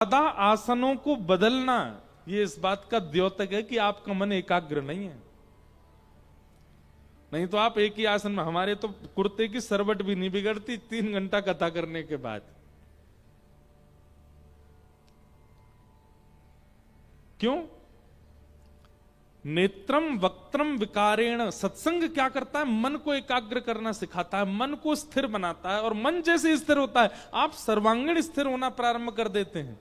ज्यादा आसनों को बदलना ये इस बात का द्योतक है कि आपका मन एकाग्र नहीं है। नहीं तो आप एक ही आसन में, हमारे तो कुर्ते की सरवट भी नहीं बिगड़ती 3 घंटा कथा करने के बाद। क्यों? नेत्रम वक्त्रम विकारेण। सत्संग क्या करता है? मन को एकाग्र करना सिखाता है, मन को स्थिर बनाता है, और मन जैसे स्थिर होता है आप सर्वांगीण स्थिर होना प्रारंभ कर देते हैं।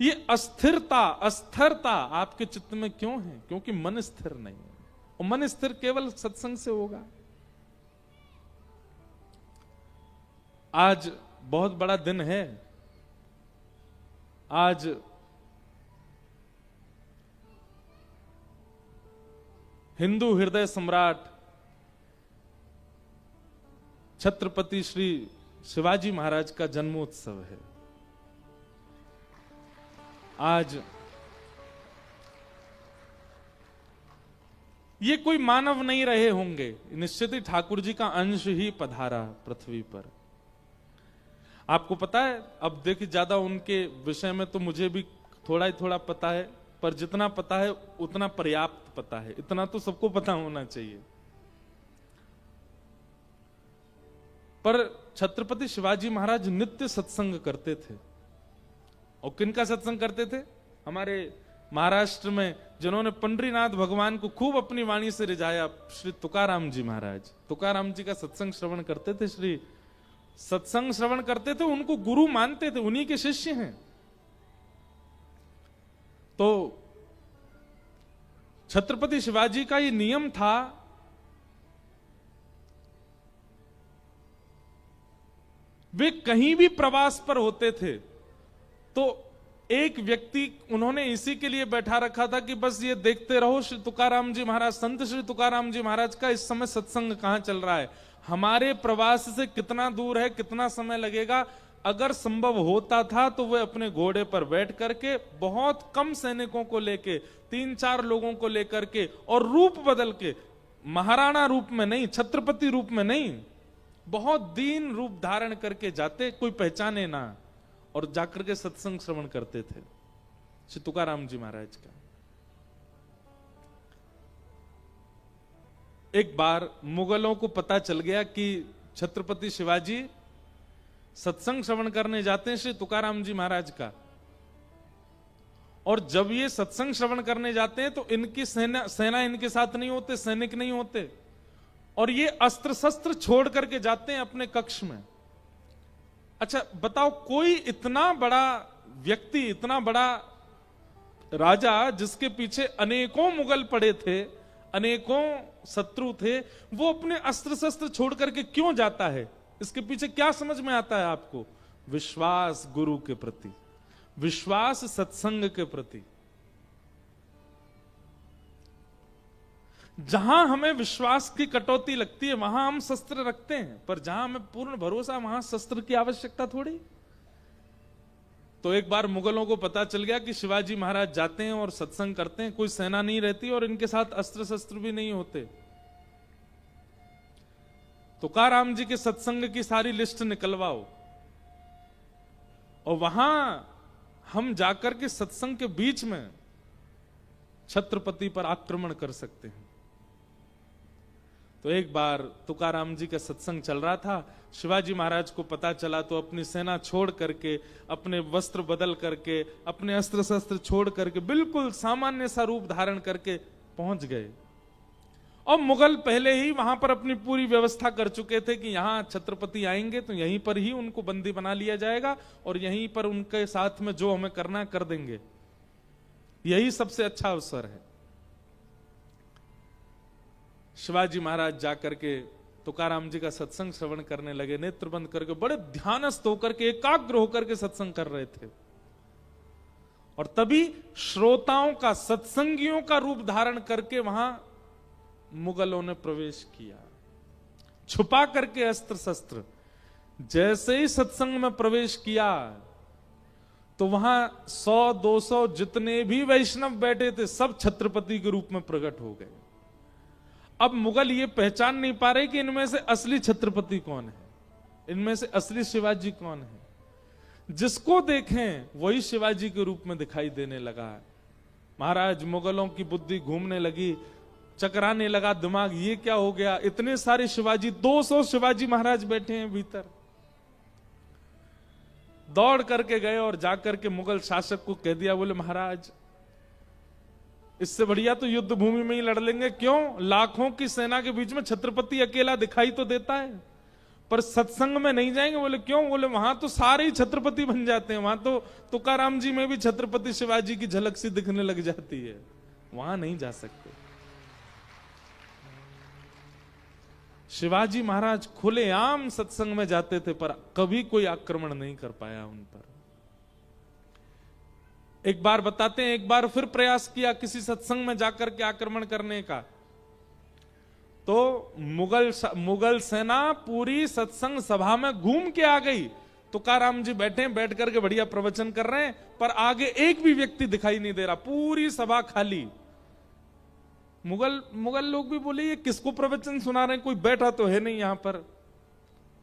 ये अस्थिरता अस्थिरता आपके चित्त में क्यों है? क्योंकि मन स्थिर नहीं है, और मन स्थिर केवल सत्संग से होगा। आज बहुत बड़ा दिन है। आज हिंदू हृदय सम्राट छत्रपति श्री शिवाजी महाराज का जन्मोत्सव है। आज ये कोई मानव नहीं रहे होंगे, निश्चित ही ठाकुर जी का अंश ही पधारा पृथ्वी पर। आपको पता है, अब देखिए ज्यादा उनके विषय में तो मुझे भी थोड़ा ही थोड़ा पता है, पर जितना पता है उतना पर्याप्त पता है। इतना तो सबको पता होना चाहिए। पर छत्रपति शिवाजी महाराज नित्य सत्संग करते थे। और किनका सत्संग करते थे? हमारे महाराष्ट्र में जिन्होंने पंडरीनाथ भगवान को खूब अपनी वाणी से रिझाया, श्री तुकाराम जी महाराज। तुकाराम जी का सत्संग श्रवण करते थे, श्री सत्संग श्रवण करते थे, उनको गुरु मानते थे, उन्हीं के शिष्य हैं। तो छत्रपति शिवाजी का ये नियम था, वे कहीं भी प्रवास पर होते थे तो एक व्यक्ति उन्होंने इसी के लिए बैठा रखा था कि बस ये देखते रहो श्री तुकाराम जी महाराज, संत श्री तुकाराम जी महाराज का इस समय सत्संग कहां चल रहा है, हमारे प्रवास से कितना दूर है, कितना समय लगेगा। अगर संभव होता था तो वे अपने घोड़े पर बैठ करके बहुत कम सैनिकों को लेके, 3-4 लोगों को लेकर के, और रूप बदल के, महाराणा रूप में नहीं, छत्रपति रूप में नहीं, बहुत दीन रूप धारण करके जाते, कोई पहचाने ना, और जाकर के सत्संग श्रवण करते थे श्री तुकाराम जी महाराज का। एक बार मुगलों को पता चल गया कि छत्रपति शिवाजी सत्संग श्रवण करने जाते हैं श्री तुकाराम जी महाराज का, और जब ये सत्संग श्रवण करने जाते हैं तो इनकी सेना इनके साथ नहीं होते, सैनिक नहीं होते, और ये अस्त्र शस्त्र छोड़ करके जाते हैं अपने कक्ष में। अच्छा बताओ, कोई इतना बड़ा व्यक्ति, इतना बड़ा राजा जिसके पीछे अनेकों मुगल पड़े थे, अनेकों शत्रु थे, वो अपने अस्त्र शस्त्र छोड़ करके क्यों जाता है? इसके पीछे क्या समझ में आता है आपको? विश्वास गुरु के प्रति, विश्वास सत्संग के प्रति। जहां हमें विश्वास की कटौती लगती है वहां हम शस्त्र रखते हैं, पर जहां हमें पूर्ण भरोसा वहां शस्त्र की आवश्यकता थोड़ी। तो एक बार मुगलों को पता चल गया कि शिवाजी महाराज जाते हैं और सत्संग करते हैं, कोई सेना नहीं रहती और इनके साथ अस्त्र शस्त्र भी नहीं होते। तुकाराम जी के सत्संग की सारी लिस्ट निकलवाओ, और वहां हम जाकर के सत्संग के बीच में छत्रपति पर आक्रमण कर सकते हैं। तो एक बार तुकाराम जी का सत्संग चल रहा था, शिवाजी महाराज को पता चला तो अपनी सेना छोड़ करके, अपने वस्त्र बदल करके, अपने अस्त्र शस्त्र छोड़ करके बिल्कुल सामान्य सा रूप धारण करके पहुंच गए। और मुगल पहले ही वहां पर अपनी पूरी व्यवस्था कर चुके थे कि यहां छत्रपति आएंगे तो यहीं पर ही उनको बंदी बना लिया जाएगा, और यहीं पर उनके साथ में जो हमें करना कर देंगे, यही सबसे अच्छा अवसर है। शिवाजी महाराज जाकर के तुकाराम जी का सत्संग श्रवण करने लगे, नेत्र बंद करके, बड़े ध्यानस्थ होकर के, एकाग्र होकर के सत्संग कर रहे थे। और तभी श्रोताओं का, सत्संगियों का रूप धारण करके वहां मुगलों ने प्रवेश किया, छुपा करके अस्त्र शस्त्र। जैसे ही सत्संग में प्रवेश किया तो वहां 100-200 जितने भी वैष्णव बैठे थे सब छत्रपति के रूप में प्रकट हो गए। अब मुगल ये पहचान नहीं पा रहे कि इनमें से असली छत्रपति कौन है, इनमें से असली शिवाजी कौन है। जिसको देखें वही शिवाजी के रूप में दिखाई देने लगा है। महाराज मुगलों की बुद्धि घूमने लगी, चकराने लगा दिमाग, ये क्या हो गया, इतने सारे शिवाजी, 200 शिवाजी महाराज बैठे हैं भीतर। दौड़ करके गए और जाकर के मुगल शासक को कह दिया, बोले महाराज इससे बढ़िया तो युद्ध भूमि में ही लड़ लेंगे। क्यों? लाखों की सेना के बीच में छत्रपति अकेला दिखाई तो देता है, पर सत्संग में नहीं जाएंगे। बोले क्यों? बोले वहां तो सारे ही छत्रपति बन जाते हैं, वहां तो तुकाराम जी में भी छत्रपति शिवाजी की झलक सी दिखने लग जाती है, वहां नहीं जा सकते। शिवाजी महाराज खुलेआम सत्संग में जाते थे, पर कभी कोई आक्रमण नहीं कर पाया उन पर। एक बार बताते हैं, एक बार फिर प्रयास किया किसी सत्संग में जाकर के आक्रमण करने का, तो मुगल सेना पूरी सत्संग सभा में घूम के आ गई। तुकाराम जी बैठे, बैठ करके बढ़िया प्रवचन कर रहे हैं, पर आगे एक भी व्यक्ति दिखाई नहीं दे रहा, पूरी सभा खाली। मुगल लोग भी बोले ये किसको प्रवचन सुना रहे हैं, कोई बैठा तो है नहीं यहां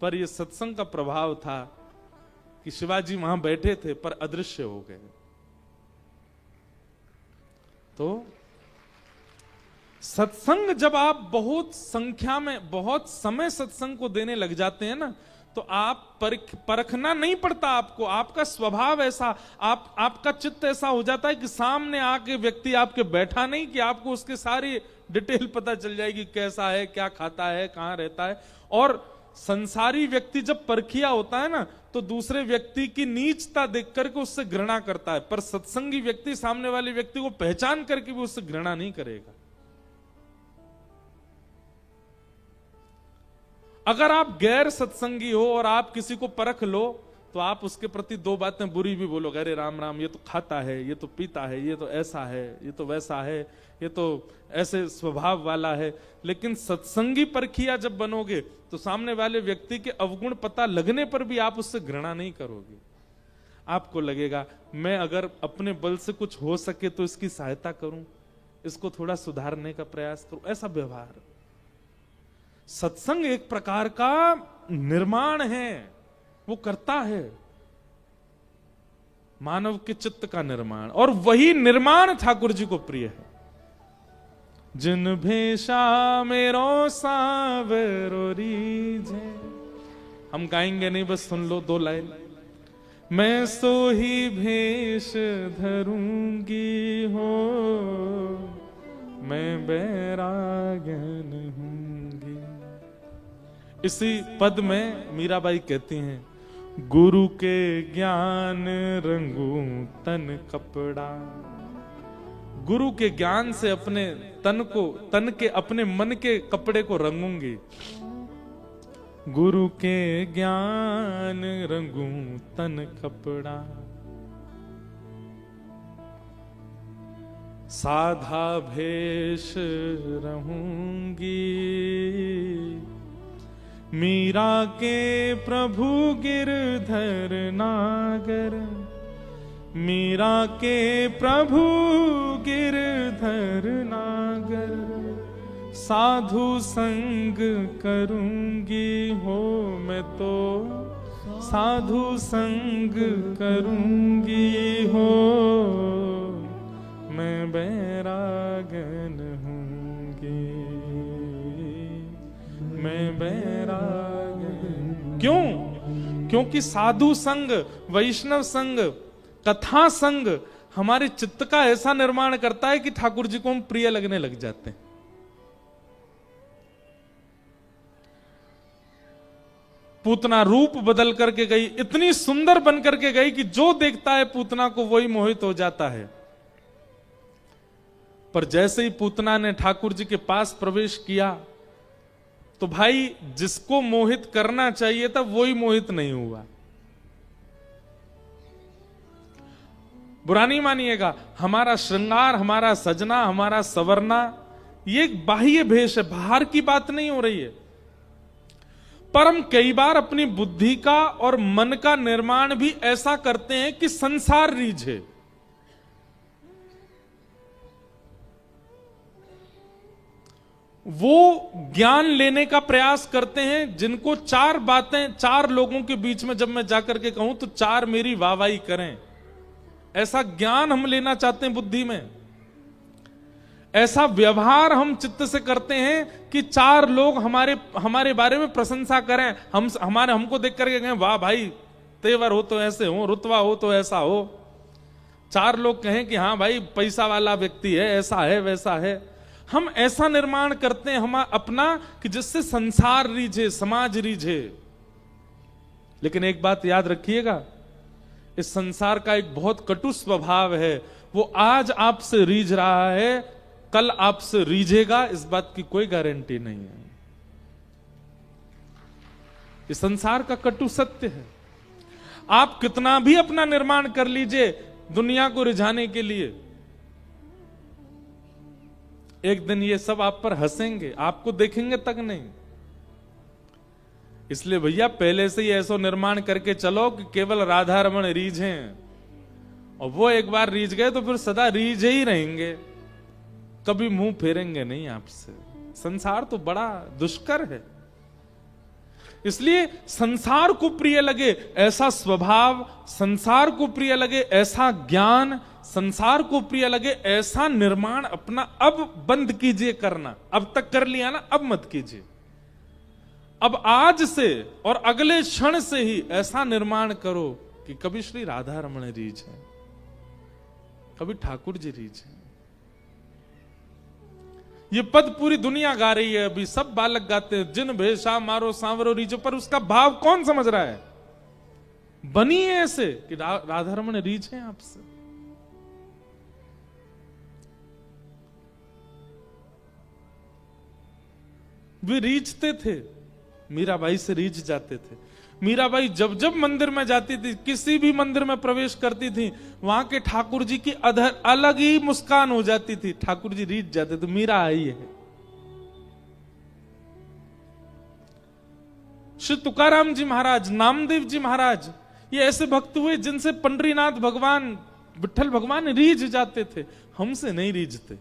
पर यह सत्संग का प्रभाव था कि शिवाजी वहां बैठे थे पर अदृश्य हो गए। तो सत्संग जब आप बहुत संख्या में बहुत समय सत्संग को देने लग जाते हैं ना, तो आप परखना नहीं पड़ता आपको, आपका स्वभाव ऐसा, आपका चित्त ऐसा हो जाता है कि सामने आके व्यक्ति आपके बैठा नहीं कि आपको उसके सारी डिटेल पता चल जाएगी, कैसा है, क्या खाता है, कहां रहता है। और संसारी व्यक्ति जब परखिया होता है ना, तो दूसरे व्यक्ति की नीचता देख करके उससे घृणा करता है, पर सत्संगी व्यक्ति सामने वाले व्यक्ति को पहचान करके भी उससे घृणा नहीं करेगा। अगर आप गैर सत्संगी हो और आप किसी को परख लो, तो आप उसके प्रति दो बातें बुरी भी बोलोगे, अरे राम राम, ये तो खाता है, ये तो पीता है, ये तो ऐसा है, ये तो वैसा है, ये तो ऐसे स्वभाव वाला है। लेकिन सत्संगी परखिया जब बनोगे, तो सामने वाले व्यक्ति के अवगुण पता लगने पर भी आप उससे घृणा नहीं करोगे। आपको लगेगा मैं अगर अपने बल से कुछ हो सके तो इसकी सहायता करूं, इसको थोड़ा सुधारने का प्रयास करूं, ऐसा व्यवहार। सत्संग एक प्रकार का निर्माण है, वो करता है मानव के चित्त का निर्माण, और वही निर्माण ठाकुर जी को प्रिय है। जिन भेषा मेरो सावरो रीझे, हम गाएंगे नहीं, बस सुन लो 2 लाइन। मैं सो ही भेष धरूंगी हो, मैं बैरागन हूंगी। इसी पद में मीराबाई कहती हैं, गुरु के ज्ञान रंगूं तन कपड़ा। गुरु के ज्ञान से अपने तन के अपने मन के कपड़े को रंगूंगी। गुरु के ज्ञान रंगूं तन कपड़ा, साधा भेष रहूंगी। मीरा के प्रभु गिरधर नागर, मीरा के प्रभु गिरधर नागर। साधु संग करूंगी हो, मैं तो साधु संग करूंगी हो, मैं बैरागन हूंगी, मैं बैरागन। क्यों? क्योंकि साधु संग, वैष्णव संग, कथा संग हमारे चित्त का ऐसा निर्माण करता है कि ठाकुर जी को हम प्रिय लगने लग जाते हैं। पूतना रूप बदल करके गई, इतनी सुंदर बन करके गई कि जो देखता है पूतना को वही मोहित हो जाता है। पर जैसे ही पूतना ने ठाकुर जी के पास प्रवेश किया, तो भाई जिसको मोहित करना चाहिए था वही मोहित नहीं हुआ। बुरा नहीं मानिएगा, हमारा श्रृंगार, हमारा सजना, हमारा सवरना, ये एक बाह्य भेष है, बाहर की बात नहीं हो रही है। पर हम कई बार अपनी बुद्धि का और मन का निर्माण भी ऐसा करते हैं कि संसार रीझे। वो ज्ञान लेने का प्रयास करते हैं जिनको चार बातें, चार लोगों के बीच में जब मैं जाकर के कहूं तो चार मेरी वाहवाही करें। ऐसा ज्ञान हम लेना चाहते हैं बुद्धि में, ऐसा व्यवहार हम चित्त से करते हैं कि चार लोग हमारे बारे में प्रशंसा करें, हमको देख करके कहें वाह भाई, तेवर हो तो ऐसे हो, रुतबा हो तो ऐसा हो। चार लोग कहें कि हाँ भाई पैसा वाला व्यक्ति है, ऐसा है वैसा है। हम ऐसा निर्माण करते हैं हम अपना कि जिससे संसार रीझे, समाज रीझे। लेकिन एक बात याद रखिएगा, इस संसार का एक बहुत कटु स्वभाव है। वो आज आपसे रीझ रहा है, कल आपसे रीझेगा, इस बात की कोई गारंटी नहीं है। इस संसार का कटु सत्य है। आप कितना भी अपना निर्माण कर लीजिए दुनिया को रिझाने के लिए, एक दिन ये सब आप पर हंसेंगे, आपको देखेंगे तक नहीं। इसलिए भैया पहले से ही ऐसा निर्माण करके चलो कि केवल राधा रमण रीझें, और वो एक बार रीझ गए तो फिर सदा रीझे ही रहेंगे, कभी मुंह फेरेंगे नहीं आपसे। संसार तो बड़ा दुष्कर है। इसलिए संसार को प्रिय लगे ऐसा स्वभाव, संसार को प्रिय लगे ऐसा ज्ञान, संसार को प्रिय लगे ऐसा निर्माण अपना अब बंद कीजिए करना। अब तक कर लिया ना, अब मत कीजिए। अब आज से और अगले क्षण से ही ऐसा निर्माण करो कि कभी श्री राधा रमण रीझ है, कभी ठाकुर जी रीझ है। ये पद पूरी दुनिया गा रही है, अभी सब बालक गाते हैं, जिन भेषा मारो सांवरो रीझो, पर उसका भाव कौन समझ रहा है? बनी है ऐसे कि राधा रमण रीझ है आपसे। वे रीझते थे, मीराबाई से रीझ जाते थे। मीराबाई जब जब मंदिर में जाती थी, किसी भी मंदिर में प्रवेश करती थी, वहां के ठाकुर जी की अलग ही मुस्कान हो जाती थी। ठाकुर जी रीझ जाते थे, मीरा आई है। श्री तुकाराम जी महाराज, नामदेव जी महाराज, ये ऐसे भक्त हुए जिनसे पंडरीनाथ भगवान, विठ्ठल भगवान रीझ जाते थे। हमसे नहीं रीझते।